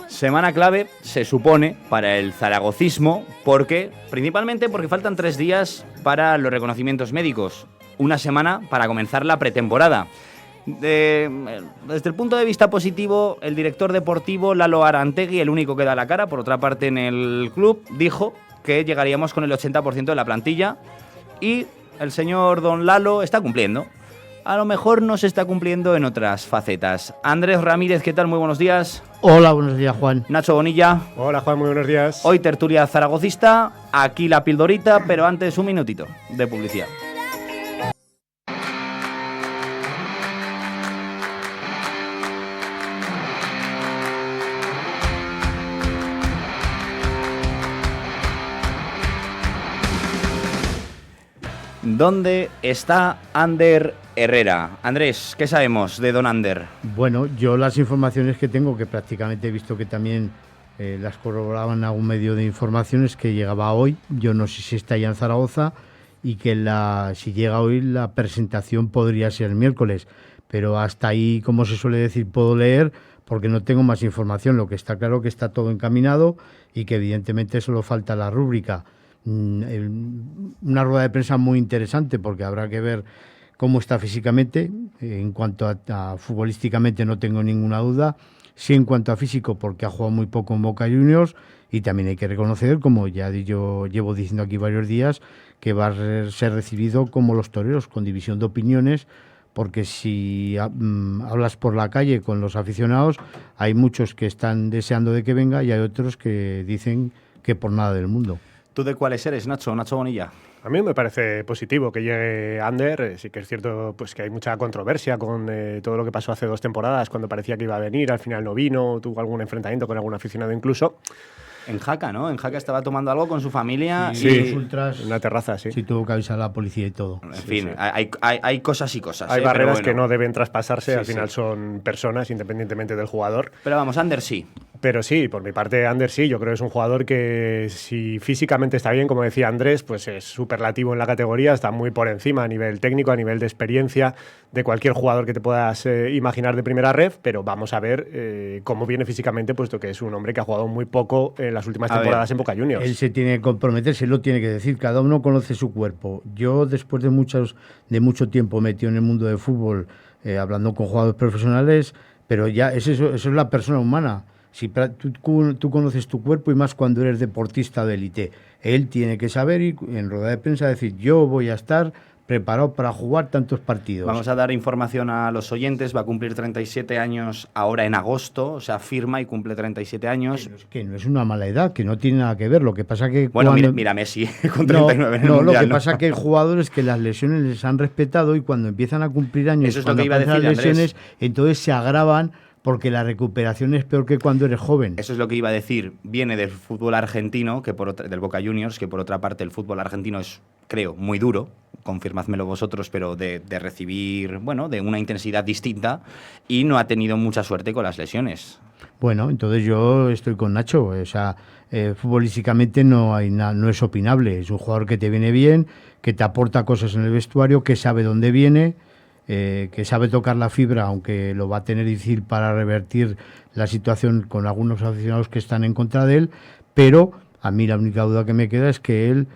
Semana clave, se supone, para el zaragocismo, principalmente porque faltan 3 días para los reconocimientos médicos, una semana para comenzar la pretemporada. Desde el punto de vista positivo, el director deportivo Lalo Arantegui, el único que da la cara, por otra parte en el club, dijo que llegaríamos con el 80% de la plantilla y el señor don Lalo está cumpliendo. A lo mejor no se está cumpliendo en otras facetas. Andrés Ramírez, ¿qué tal? Muy buenos días. Hola, buenos días, Juan. Nacho Bonilla. Hola, Juan, muy buenos días. Hoy tertulia zaragocista, aquí la pildorita, pero antes un minutito de publicidad. ¿Dónde está Ander Herrera? Andrés, ¿qué sabemos de don Ander? Bueno, yo las informaciones que tengo, que prácticamente he visto que también las corroboraban algún medio de informaciones, que llegaba hoy. Yo no sé si está ya en Zaragoza y que si llega hoy la presentación podría ser el miércoles. Pero hasta ahí, como se suele decir, puedo leer porque no tengo más información. Lo que está claro que está todo encaminado y que evidentemente solo falta la rúbrica. Una rueda de prensa muy interesante porque habrá que ver cómo está físicamente. En cuanto a futbolísticamente no tengo ninguna duda. Sí, en cuanto a físico, porque ha jugado muy poco en Boca Juniors, y también hay que reconocer, como ya yo llevo diciendo aquí varios días, que va a ser recibido como los toreros, con división de opiniones, porque si hablas por la calle con los aficionados, hay muchos que están deseando de que venga y hay otros que dicen que por nada del mundo. ¿Tú de cuáles eres, Nacho Bonilla? A mí me parece positivo que llegue Ander. Sí que es cierto pues, que hay mucha controversia con todo lo que pasó hace 2 temporadas, cuando parecía que iba a venir, al final no vino, tuvo algún enfrentamiento con algún aficionado incluso. En Jaca, ¿no? En Jaca estaba tomando algo con su familia. Sí, y ultras, en una terraza, sí. Sí, tuvo que avisar a la policía y todo. En fin, sí. Hay cosas y cosas. Hay barreras que no deben traspasarse, Sí, al final son personas, independientemente del jugador. Pero vamos, Ander sí. Pero sí, por mi parte, Ander sí, yo creo que es un jugador que si físicamente está bien, como decía Andrés, pues es superlativo en la categoría, está muy por encima a nivel técnico, a nivel de experiencia, de cualquier jugador que te puedas imaginar de primera ref, pero vamos a ver cómo viene físicamente, puesto que es un hombre que ha jugado muy poco en las últimas temporadas en Boca Juniors. Él se tiene que comprometer, se lo tiene que decir, cada uno conoce su cuerpo. Yo, después de mucho tiempo metido en el mundo del fútbol, hablando con jugadores profesionales, pero ya eso es la persona humana. Si tú conoces tu cuerpo, y más cuando eres deportista de élite, él tiene que saber y en rueda de prensa decir: yo voy a estar preparado para jugar tantos partidos. Vamos a dar información a los oyentes. Va a cumplir 37 años ahora en agosto, o sea, firma y cumple 37 años. Que no es una mala edad, que no tiene nada que ver. Lo que pasa que bueno, mira Messi con 39 en el Mundial, lo que pasa que hay jugadores que las lesiones les han respetado y cuando empiezan a cumplir años, eso es lo que iba a decir, las lesiones, Andrés. Entonces se agravan. Porque la recuperación es peor que cuando eres joven. Eso es lo que iba a decir. Viene del fútbol argentino, del Boca Juniors, que por otra parte el fútbol argentino es, creo, muy duro. Confirmádmelo vosotros, pero de recibir, bueno, de una intensidad distinta, y no ha tenido mucha suerte con las lesiones. Bueno, entonces yo estoy con Nacho. O sea, futbolísticamente no es opinable. Es un jugador que te viene bien, que te aporta cosas en el vestuario, que sabe dónde viene. Que sabe tocar la fibra, aunque lo va a tener difícil para revertir la situación con algunos aficionados que están en contra de él, pero a mí la única duda que me queda es que él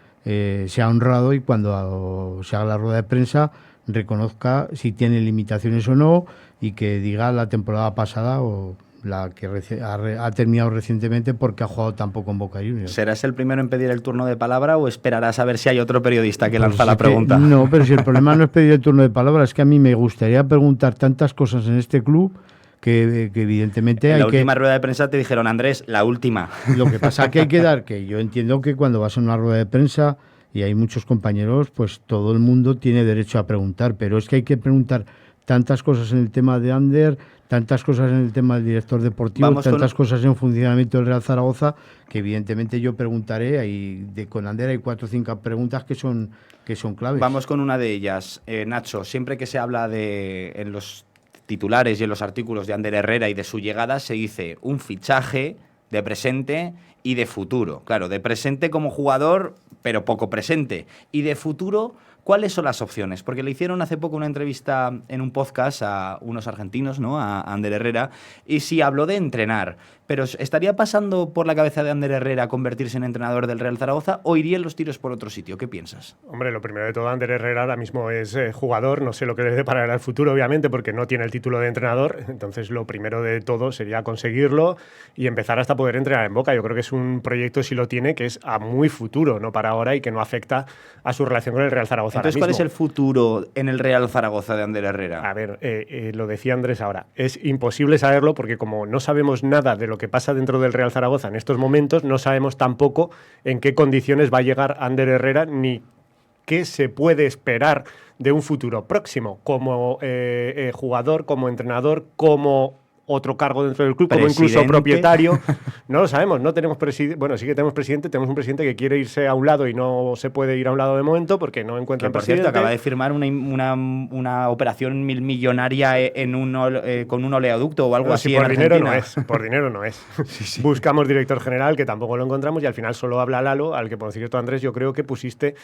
sea honrado y cuando se haga la rueda de prensa reconozca si tiene limitaciones o no y que diga la temporada pasada o la que ha terminado recientemente porque ha jugado tan poco en Boca Juniors. ¿Serás el primero en pedir el turno de palabra o esperarás a ver si hay otro periodista que lanza la pregunta? No, pero si el problema no es pedir el turno de palabra, es que a mí me gustaría preguntar tantas cosas en este club que evidentemente en la última rueda de prensa te dijeron: Andrés, la última. Lo que pasa que hay que dar, que yo entiendo que cuando vas a una rueda de prensa y hay muchos compañeros, pues todo el mundo tiene derecho a preguntar, pero es que hay que preguntar tantas cosas en el tema de Ander, tantas cosas en el tema del director deportivo, tantas cosas en funcionamiento del Real Zaragoza, que evidentemente yo preguntaré. Con Ander hay 4 o 5 preguntas que son claves. Vamos con una de ellas. Nacho, siempre que se habla en los titulares y en los artículos de Ander Herrera y de su llegada, se dice un fichaje de presente y de futuro. Claro, de presente como jugador, pero poco presente. Y de futuro ¿Cuáles son las opciones? Porque le hicieron hace poco una entrevista en un podcast a unos argentinos, ¿no? A Ander Herrera, y sí habló de entrenar. Pero ¿estaría pasando por la cabeza de Ander Herrera convertirse en entrenador del Real Zaragoza o irían los tiros por otro sitio? ¿Qué piensas? Hombre, lo primero de todo, Ander Herrera ahora mismo es jugador, no sé lo que le deparará el futuro, obviamente, porque no tiene el título de entrenador, entonces lo primero de todo sería conseguirlo y empezar hasta poder entrenar en Boca. Yo creo que es un proyecto, si lo tiene, que es a muy futuro, no para ahora, y que no afecta a su relación con el Real Zaragoza. Entonces, ¿cuál es el futuro en el Real Zaragoza de Ander Herrera? A ver, lo decía Andrés ahora, es imposible saberlo porque como no sabemos nada de lo que pasa dentro del Real Zaragoza en estos momentos, no sabemos tampoco en qué condiciones va a llegar Ander Herrera ni qué se puede esperar de un futuro próximo como jugador, como entrenador, como otro cargo dentro del club, como incluso propietario. No lo sabemos, no tenemos presidente. Bueno, sí que tenemos un presidente que quiere irse a un lado y no se puede ir a un lado de momento porque no encuentra por presidente. Cierto, acaba de firmar una operación millonaria con un oleoducto o algo así. Si por en dinero Argentina. no es, por dinero no es. Sí. Buscamos director general, que tampoco lo encontramos, y al final solo habla Lalo, al que, por cierto, Andrés, yo creo que pusiste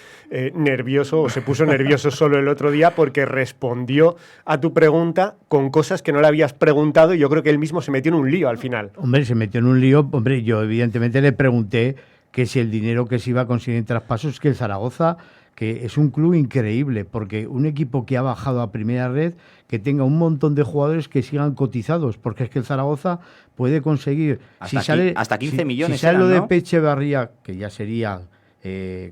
nervioso, o se puso nervioso solo el otro día porque respondió a tu pregunta con cosas que no le habías preguntado, y yo creo que él mismo se metió en un lío al final. Hombre, se metió en un lío. Hombre, yo evidentemente le pregunté que si el dinero que se iba a conseguir en traspasos, que el Zaragoza, que es un club increíble, porque un equipo que ha bajado a primera red, que tenga un montón de jugadores que sigan cotizados, porque es que el Zaragoza puede conseguir... Hasta 15 millones. Si sale lo ¿no? de Peche Barría, que ya sería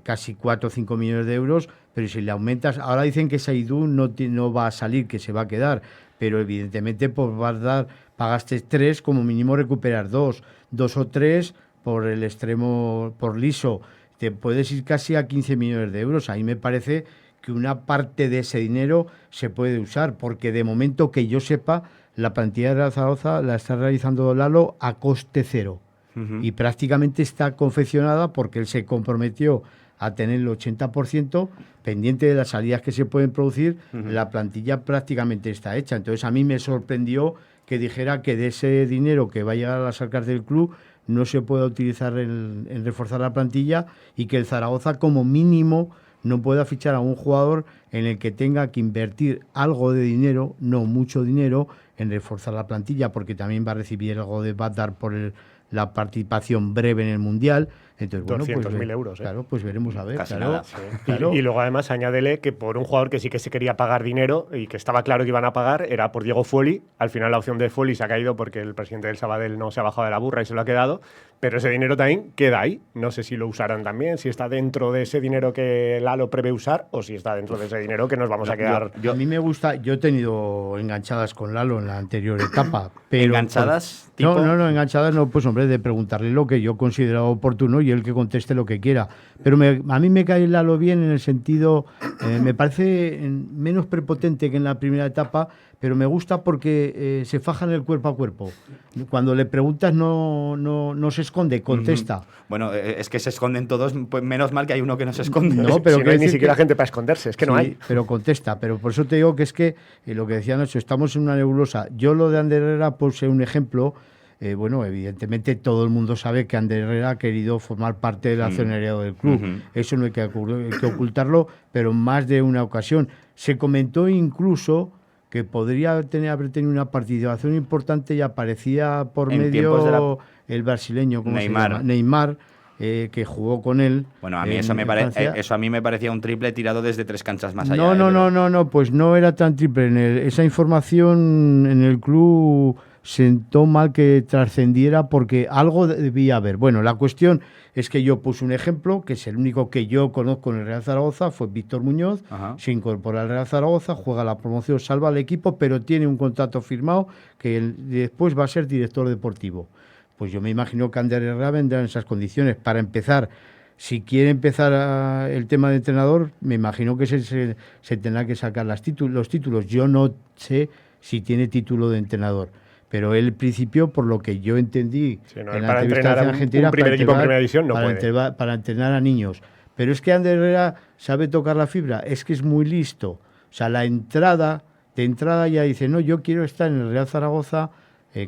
casi 4 o 5 millones de euros, pero si le aumentas... Ahora dicen que Saidú no va a salir, que se va a quedar, pero evidentemente pues vas a dar... Pagaste 3, como mínimo recuperar 2 o 3 por el extremo, por liso. Te puedes ir casi a 15 millones de euros. Ahí me parece que una parte de ese dinero se puede usar, porque de momento que yo sepa, la plantilla de la Zaragoza la está realizando Lalo a coste cero. Y prácticamente está confeccionada porque él se comprometió a tener el 80%, pendiente de las salidas que se pueden producir. La plantilla prácticamente está hecha. Entonces a mí me sorprendió que dijera que de ese dinero que va a llegar a las arcas del club no se pueda utilizar en reforzar la plantilla, y que el Zaragoza como mínimo no pueda fichar a un jugador en el que tenga que invertir algo de dinero, no mucho dinero, en reforzar la plantilla, porque también va a recibir algo de Badar por la participación breve en el Mundial. Entonces, 200.000 euros. Claro, pues veremos a ver. Casi claro, nada. Sí. claro. Y luego además añádele que por un jugador que sí que se quería pagar dinero y que estaba claro que iban a pagar, era por Diego Folli. Al final la opción de Folli se ha caído porque el presidente del Sabadell no se ha bajado de la burra y se lo ha quedado, pero ese dinero también queda ahí. No sé si lo usarán también, si está dentro de ese dinero que Lalo prevé usar o si está dentro de ese dinero que nos vamos a quedar. A mí me gusta, yo he tenido enganchadas con Lalo en la anterior etapa. Pero ¿Enganchadas? No, enganchadas no, pues hombre, de preguntarle lo que yo considero oportuno y él que conteste lo que quiera. Pero a mí me cae Lalo bien en el sentido, me parece menos prepotente que en la primera etapa, pero me gusta porque se faja en el cuerpo a cuerpo. Cuando le preguntas no se esconde, contesta. Bueno, es que se esconden todos, pues menos mal que hay uno que no se esconde. No, pero si no hay ni siquiera gente para esconderse, es que no hay. Pero contesta, pero por eso te digo que es que lo que decía Nacho, estamos en una nebulosa. Yo lo de Ander Herrera, por ser un ejemplo, bueno, evidentemente todo el mundo sabe que Ander Herrera ha querido formar parte del accionariado del club. Eso no hay que ocultarlo, pero en más de una ocasión. Se comentó incluso que podría haber tenido una participación importante y aparecía por En medio el brasileño, ¿cómo Neymar. se llama? Neymar, que jugó con él. Bueno, a mí eso a mí me parecía un triple tirado desde 3 canchas más allá. No, pues no era tan triple. Esa información en el club sentó mal que trascendiera porque algo debía haber. Bueno, la cuestión es que yo puse un ejemplo, que es el único que yo conozco en el Real Zaragoza, fue Víctor Muñoz. Ajá. Se incorpora al Real Zaragoza, juega la promoción, salva al equipo, pero tiene un contrato firmado que después va a ser director deportivo. Pues yo me imagino que Ander Herrera vendrá en esas condiciones. Para empezar, si quiere empezar el tema de entrenador, me imagino que se tendrá que sacar los títulos. Yo no sé si tiene título de entrenador, pero él, principio, por lo que yo entendí, Sí, no, en la para entrevista entrenar en Argentina, un primer equipo en primera división no puede. para entrenar a niños. Pero es que Ander Herrera sabe tocar la fibra, es que es muy listo. O sea, de entrada ya dice, no, yo quiero estar en el Real Zaragoza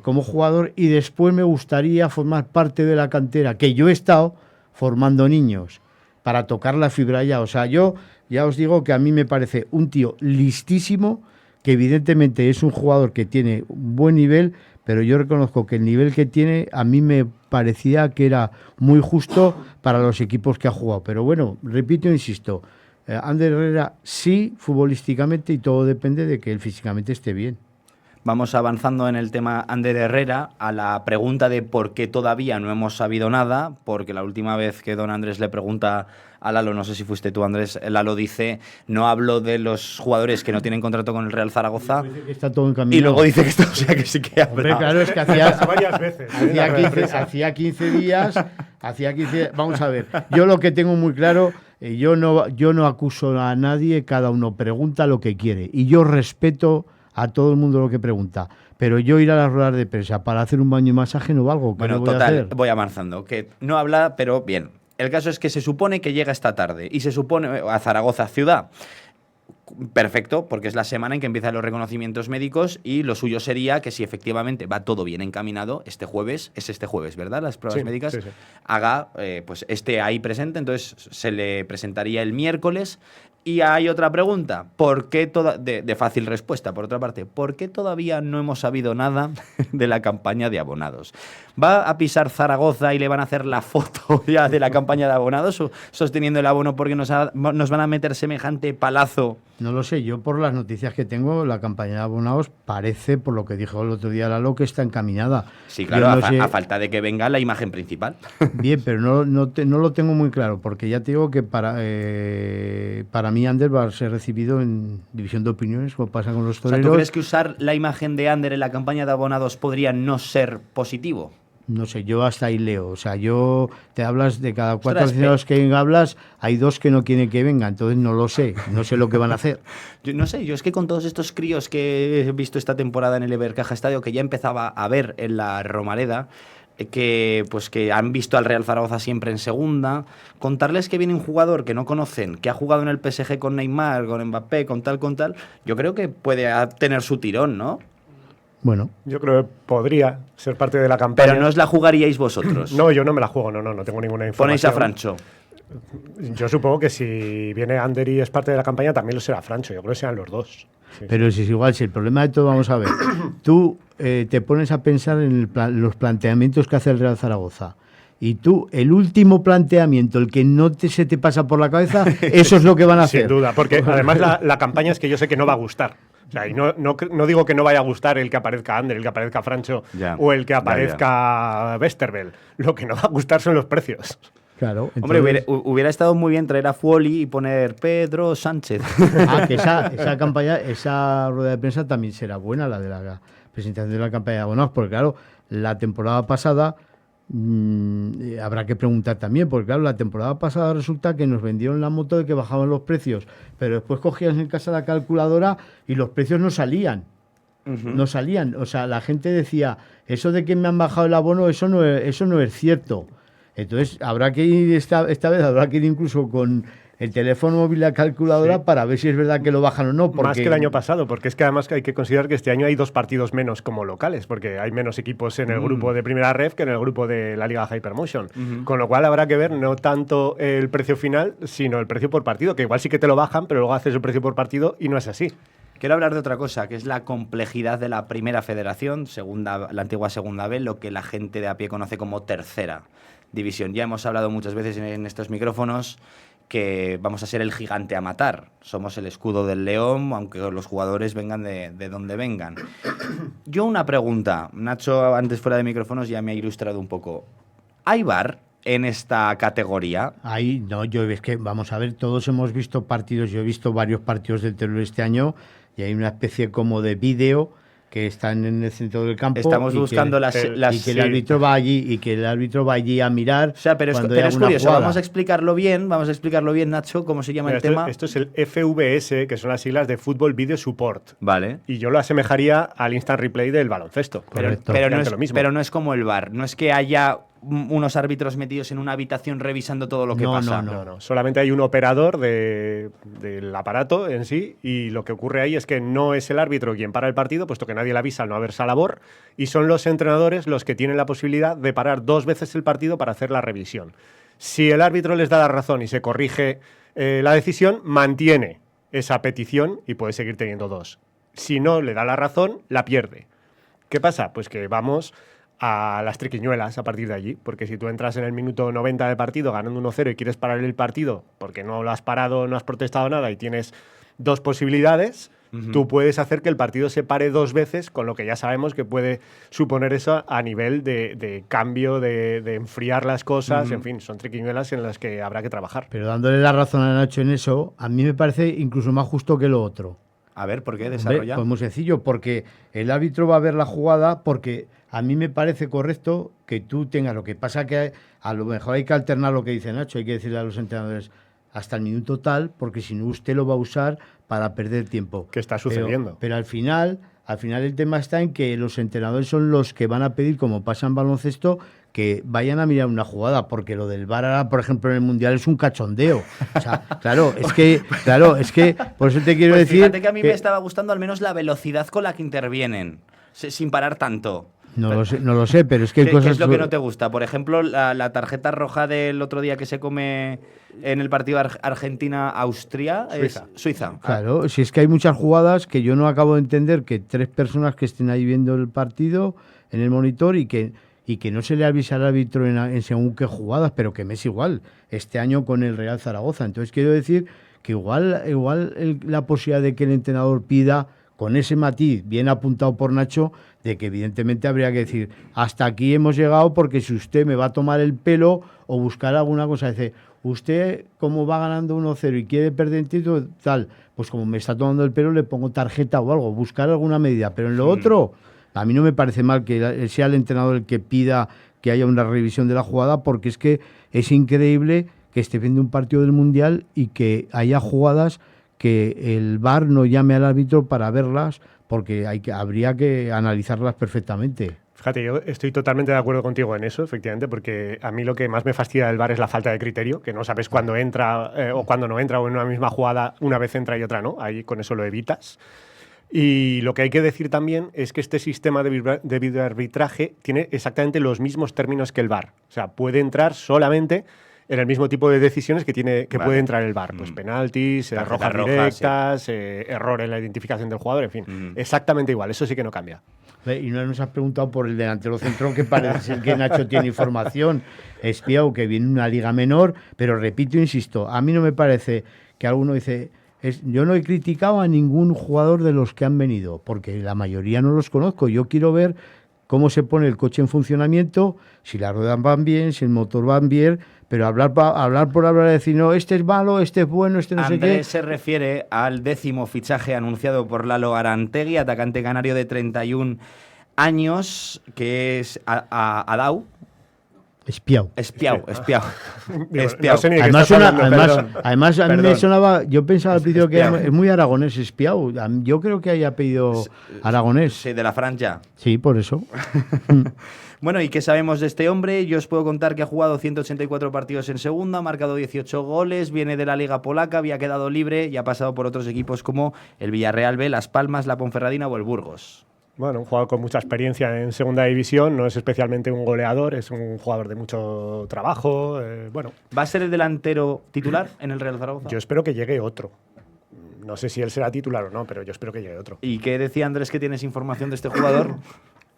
como jugador y después me gustaría formar parte de la cantera, que yo he estado formando niños. para tocar la fibra ya. O sea, yo ya os digo que a mí me parece un tío listísimo, que evidentemente es un jugador que tiene buen nivel, pero yo reconozco que el nivel que tiene a mí me parecía que era muy justo para los equipos que ha jugado. Pero bueno, repito e insisto, Ander Herrera sí, futbolísticamente, y todo depende de que él físicamente esté bien. Vamos avanzando en el tema Ander Herrera a la pregunta de por qué todavía no hemos sabido nada, porque la última vez que don Andrés le pregunta a Lalo, no sé si fuiste tú, Andrés, Lalo dice, no hablo de los jugadores que no tienen contrato con el Real Zaragoza, Está todo encaminado. y luego dice que esto, o sea, que sí que ha Hombre, claro, es que hacía varias veces. hacía 15 días, vamos a ver, yo lo que tengo muy claro, yo no acuso a nadie, cada uno pregunta lo que quiere, y yo respeto a todo el mundo lo que pregunta. Pero yo ir a las ruedas de prensa para hacer un baño y masaje no valgo. Bueno, total, voy avanzando. Que no habla, pero bien. El caso es que se supone que llega esta tarde y se supone a Zaragoza ciudad. Perfecto, porque es la semana en que empiezan los reconocimientos médicos y lo suyo sería que si efectivamente va todo bien encaminado, este jueves, ¿verdad? Las pruebas médicas, sí. haga, pues esté ahí presente, entonces se le presentaría el miércoles. Y hay otra pregunta, ¿por qué de fácil respuesta, por otra parte, ¿por qué todavía no hemos sabido nada de la campaña de abonados? ¿Va a pisar Zaragoza y le van a hacer la foto ya de la campaña de abonados sosteniendo el abono porque nos van a meter semejante palazo? No lo sé, yo por las noticias que tengo, la campaña de abonados parece, por lo que dijo el otro día Lalo, que está encaminada. Sí, claro, no a falta de que venga la imagen principal. Bien, pero no lo tengo muy claro, porque ya te digo que para mí Ander va a ser recibido en división de opiniones, como pasa con los toreros. O sea, ¿tú crees que usar la imagen de Ander en la campaña de abonados podría no ser positivo? No sé, yo hasta ahí leo. O sea, yo te hablas de cada 4 aficionados que hablas, hay 2 que no quieren que venga, entonces no lo sé lo que van a hacer. Yo no sé, yo es que con todos estos críos que he visto esta temporada en el Evercaja Estadio, que ya empezaba a ver en la Romareda, que han visto al Real Zaragoza siempre en segunda, contarles que viene un jugador que no conocen, que ha jugado en el PSG con Neymar, con Mbappé, con tal, yo creo que puede tener su tirón, ¿no? Bueno. Yo creo que podría ser parte de la campaña. Pero no os la jugaríais vosotros. No, yo no me la juego, no tengo ninguna información. Ponéis a Francho. Yo supongo que si viene Ander y es parte de la campaña, también lo será Francho. Yo creo que serán los dos. Sí, pero si es igual, si el problema de todo, vamos a ver, tú te pones a pensar en los planteamientos que hace el Real Zaragoza. Y tú, el último planteamiento, el que no se te pasa por la cabeza, eso es lo que van a hacer. Sin duda, porque además la campaña es que yo sé que no va a gustar. O sea, y no digo que no vaya a gustar el que aparezca Ander, el que aparezca Francho o el que aparezca Westerveld. Lo que no va a gustar son los precios. Claro. Entonces... Hombre, hubiera estado muy bien traer a Fuoli y poner Pedro Sánchez. Que esa campaña, esa rueda de prensa también será buena, la de la presentación de la campaña de abonados, porque claro, la temporada pasada habrá que preguntar también, porque claro, la temporada pasada resulta que nos vendieron la moto de que bajaban los precios, pero después cogías en casa la calculadora y los precios no salían. No salían. O sea, la gente decía, eso de que me han bajado el abono, eso no es cierto. Entonces, habrá que ir esta vez, habrá que ir incluso con el teléfono móvil y la calculadora para ver si es verdad que lo bajan o no. Porque... Más que el año pasado, porque es que además hay que considerar que este año hay 2 partidos menos como locales, porque hay menos equipos en el grupo de Primera Ref que en el grupo de la Liga Hypermotion. Con lo cual habrá que ver no tanto el precio final, sino el precio por partido, que igual sí que te lo bajan, pero luego haces el precio por partido y no es así. Quiero hablar de otra cosa, que es la complejidad de la Primera Federación, la antigua Segunda B, lo que la gente de a pie conoce como Tercera División. Ya hemos hablado muchas veces en estos micrófonos que vamos a ser el gigante a matar. Somos el escudo del león, aunque los jugadores vengan de donde vengan. Yo una pregunta. Nacho, antes fuera de micrófonos, ya me ha ilustrado un poco. ¿Hay VAR en esta categoría? Ahí, no, es que, vamos a ver, todos hemos visto partidos, yo he visto varios partidos del Teruel este año, y hay una especie como de vídeo que están en el centro del campo. Estamos buscando y que el árbitro va allí a mirar. O sea, pero es curioso. Jugada. Vamos a explicarlo bien, Nacho, cómo se llama el tema. Esto es el FVS, que son las siglas de Football Video Support. Vale. Y yo lo asemejaría al instant replay del baloncesto. Pero no es como el VAR. No es que haya unos árbitros metidos en una habitación revisando todo lo que pasa. No. Solamente hay un operador del aparato en sí, y lo que ocurre ahí es que no es el árbitro quien para el partido, puesto que nadie le avisa al no haber esa labor, y son los entrenadores los que tienen la posibilidad de parar 2 veces el partido para hacer la revisión. Si el árbitro les da la razón y se corrige la decisión, mantiene esa petición y puede seguir teniendo 2. Si no le da la razón, la pierde. ¿Qué pasa? Pues que vamos a las triquiñuelas a partir de allí, porque si tú entras en el minuto 90 de partido ganando 1-0 y quieres parar el partido porque no lo has parado, no has protestado nada y tienes 2 posibilidades, tú puedes hacer que el partido se pare 2 veces, con lo que ya sabemos que puede suponer eso a nivel de cambio, de enfriar las cosas. En fin, son triquiñuelas en las que habrá que trabajar. Pero dándole la razón a Nacho en eso, a mí me parece incluso más justo que lo otro. A ver, ¿por qué? Desarrolla. Pues muy sencillo, porque el árbitro va a ver la jugada, porque a mí me parece correcto que tú tengas. Lo que pasa que a lo mejor hay que alternar lo que dice Nacho, hay que decirle a los entrenadores hasta el minuto tal, porque si no usted lo va a usar para perder tiempo. ¿Qué está sucediendo? Pero al final el tema está en que los entrenadores son los que van a pedir, como pasa en baloncesto, que vayan a mirar una jugada, porque lo del VAR ahora, por ejemplo, en el Mundial es un cachondeo. O sea, claro, es que por eso te quiero Pues decir... fíjate que a mí me estaba gustando al menos la velocidad con la que intervienen, sin parar tanto. No lo sé, pero es que hay cosas... ¿Qué es lo que no te gusta? Por ejemplo, la tarjeta roja del otro día que se come en el partido Argentina-Austria, Suiza. Claro, si es que hay muchas jugadas que yo no acabo de entender, que 3 personas que estén ahí viendo el partido en el monitor y que no se le avisa al árbitro en según qué jugadas, pero que me es igual, este año con el Real Zaragoza. Entonces quiero decir que igual la posibilidad de que el entrenador pida, con ese matiz bien apuntado por Nacho, de que evidentemente habría que decir, hasta aquí hemos llegado, porque si usted me va a tomar el pelo o buscar alguna cosa, dice, usted como va ganando 1-0 y quiere perder el título, tal, pues como me está tomando el pelo le pongo tarjeta o algo, buscar alguna medida. Pero en lo otro, a mí no me parece mal que sea el entrenador el que pida que haya una revisión de la jugada, porque es que es increíble que esté viendo un partido del Mundial y que haya jugadas que el VAR no llame al árbitro para verlas, porque habría que analizarlas perfectamente. Fíjate, yo estoy totalmente de acuerdo contigo en eso, efectivamente, porque a mí lo que más me fastidia del VAR es la falta de criterio, que no sabes cuándo entra o cuándo no entra, o en una misma jugada una vez entra y otra no, ahí con eso lo evitas. Y lo que hay que decir también es que este sistema de videoarbitraje tiene exactamente los mismos términos que el VAR. O sea, puede entrar solamente en el mismo tipo de decisiones que puede entrar el VAR. Pues penaltis, rojas directas, sí. Error en la identificación del jugador, en fin. Exactamente igual, eso sí que no cambia. Y no nos has preguntado por el delantero centro, que parece ser que Nacho tiene información. Espiau, que viene una liga menor, pero repito, insisto, a mí no me parece que alguno dice... yo no he criticado a ningún jugador de los que han venido, porque la mayoría no los conozco. Yo quiero ver cómo se pone el coche en funcionamiento, si las ruedas van bien, si el motor va bien, pero hablar por hablar, decir, no, este es malo, este es bueno, este no sé qué. Se refiere al 10º fichaje anunciado por Lalo Arantegui, atacante canario de 31 años, que es Adau. Espiau. No sé ni de qué Además, estás hablando, además a mí me sonaba, yo pensaba al principio que es muy aragonés, Espiau. Yo creo que haya pedido aragonés. Sí, de la franja. Sí, por eso. Bueno, ¿y qué sabemos de este hombre? Yo os puedo contar que ha jugado 184 partidos en segunda, ha marcado 18 goles, viene de la Liga Polaca, había quedado libre y ha pasado por otros equipos como el Villarreal B, Las Palmas, la Ponferradina o el Burgos. Bueno, un jugador con mucha experiencia en segunda división, no es especialmente un goleador, es un jugador de mucho trabajo. Bueno. ¿Va a ser el delantero titular en el Real Zaragoza? Yo espero que llegue otro. No sé si él será titular o no, pero yo espero que llegue otro. ¿Y qué decía Andrés, que tienes información de este jugador?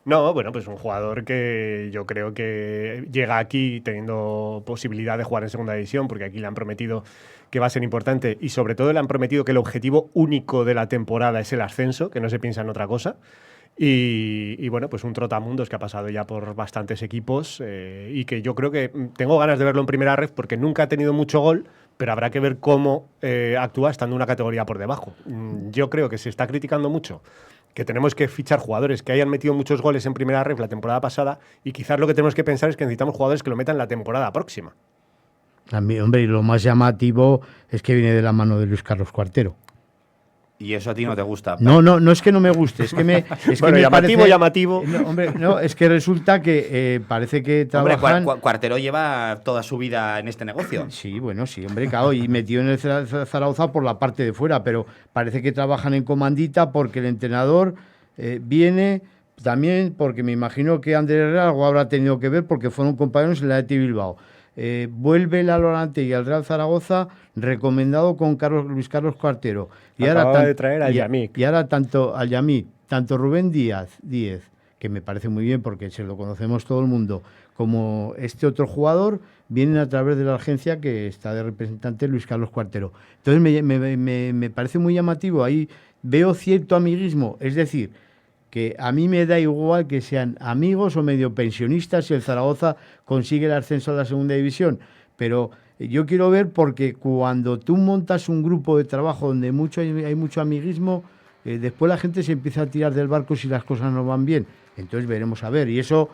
No, bueno, pues un jugador que yo creo que llega aquí teniendo posibilidad de jugar en segunda división, porque aquí le han prometido que va a ser importante y sobre todo le han prometido que el objetivo único de la temporada es el ascenso, que no se piensa en otra cosa. Y bueno, pues un trotamundos que ha pasado ya por bastantes equipos y que yo creo que tengo ganas de verlo en primera red porque nunca ha tenido mucho gol, pero habrá que ver cómo actúa estando una categoría por debajo. Yo creo que se está criticando mucho que tenemos que fichar jugadores que hayan metido muchos goles en primera ref la temporada pasada y quizás lo que tenemos que pensar es que necesitamos jugadores que lo metan la temporada próxima. A mí, hombre, y lo más llamativo es que viene de la mano de Luis Carlos Cuartero. Y eso a ti no te gusta. No es que no me guste, es que me bueno, me llamativo. No, hombre, no, es que resulta que parece que trabajan... Hombre, Cuartero lleva toda su vida en este negocio. Sí, bueno, sí, hombre, claro, y metido en el Zaragoza por la parte de fuera, pero parece que trabajan en comandita porque el entrenador viene también, porque me imagino que Ander Herrera algo habrá tenido que ver porque fueron compañeros en la ETI Bilbao. vuelve el Alorante y el Real Zaragoza recomendado con Luis Carlos Cuartero. Y Acababa de traer a Yamik. Y ahora tanto al Yamik, tanto Rubén Díaz, que me parece muy bien porque se lo conocemos todo el mundo, como este otro jugador, vienen a través de la agencia que está de representante Luis Carlos Cuartero. Entonces me parece muy llamativo. Ahí veo cierto amiguismo, es decir, que a mí me da igual que sean amigos o medio pensionistas si el Zaragoza consigue el ascenso a la segunda división, pero yo quiero ver, porque cuando tú montas un grupo de trabajo donde hay mucho amiguismo, después la gente se empieza a tirar del barco si las cosas no van bien. Entonces veremos a ver, y eso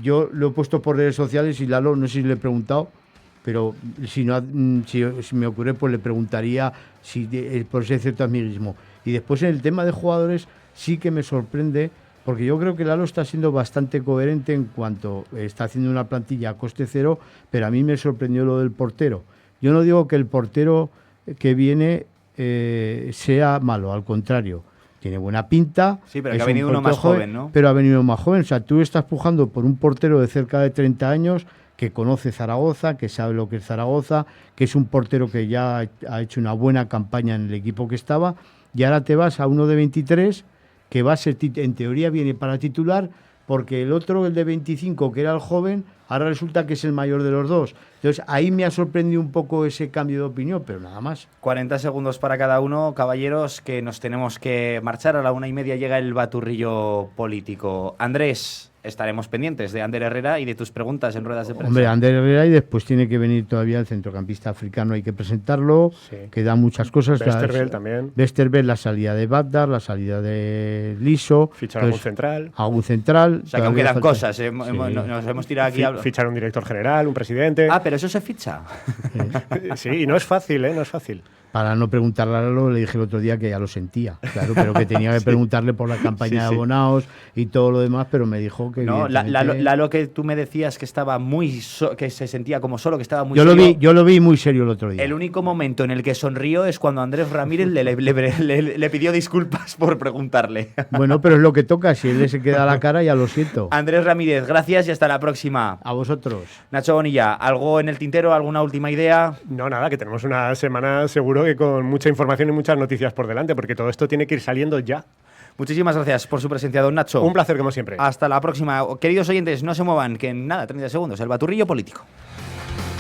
yo lo he puesto por redes sociales y Lalo, no sé si le he preguntado, pero si me ocurre, pues le preguntaría si por ese cierto amiguismo. Y después en el tema de jugadores sí que me sorprende, porque yo creo que Lalo está siendo bastante coherente en cuanto está haciendo una plantilla a coste cero, pero a mí me sorprendió lo del portero. Yo no digo que el portero que viene sea malo, al contrario. Tiene buena pinta. Sí, pero que ha venido uno más joven, ¿no? Pero ha venido más joven. O sea, tú estás pujando por un portero de cerca de 30 años que conoce Zaragoza, que sabe lo que es Zaragoza, que es un portero que ya ha hecho una buena campaña en el equipo que estaba, y ahora te vas a uno de 23 que va a ser, en teoría viene para titular, porque el otro, el de 25, que era el joven, ahora resulta que es el mayor de los dos. Entonces ahí me ha sorprendido un poco ese cambio de opinión, pero nada más. 40 segundos para cada uno, caballeros, que nos tenemos que marchar. A la 1:30 llega el baturrillo político. Andrés, estaremos pendientes de Ander Herrera y de tus preguntas en ruedas de prensa. Hombre, Ander Herrera, y después tiene que venir todavía el centrocampista africano, hay que presentarlo, quedan muchas cosas. Westerveld también. Westerveld, la salida de Bagdad, la salida de Liso. Fichar algún central. Algún central. O sea, que aún quedan cosas. Nos hemos tirado aquí. Fichar un director general, un presidente. Ah, pero eso se ficha. Sí, y no es fácil, no es fácil. Para no preguntarle a Lalo, le dije el otro día que ya lo sentía, claro, pero que tenía que preguntarle por la campaña de abonados y todo lo demás, pero me dijo que... No, Lalo, que tú me decías que estaba que se sentía como solo, que estaba muy serio. Yo lo vi muy serio el otro día. El único momento en el que sonrió es cuando Andrés Ramírez le pidió disculpas por preguntarle. Bueno, pero es lo que toca, si él se queda la cara, ya lo siento. Andrés Ramírez, gracias y hasta la próxima. A vosotros. Nacho Bonilla, ¿algo en el tintero, alguna última idea? No, nada, que tenemos una semana seguro que con mucha información y muchas noticias por delante, porque todo esto tiene que ir saliendo ya. Muchísimas gracias por su presencia, don Nacho. Un placer, como siempre. Hasta la próxima. Queridos oyentes, no se muevan, que en nada, 30 segundos, el baturrillo político.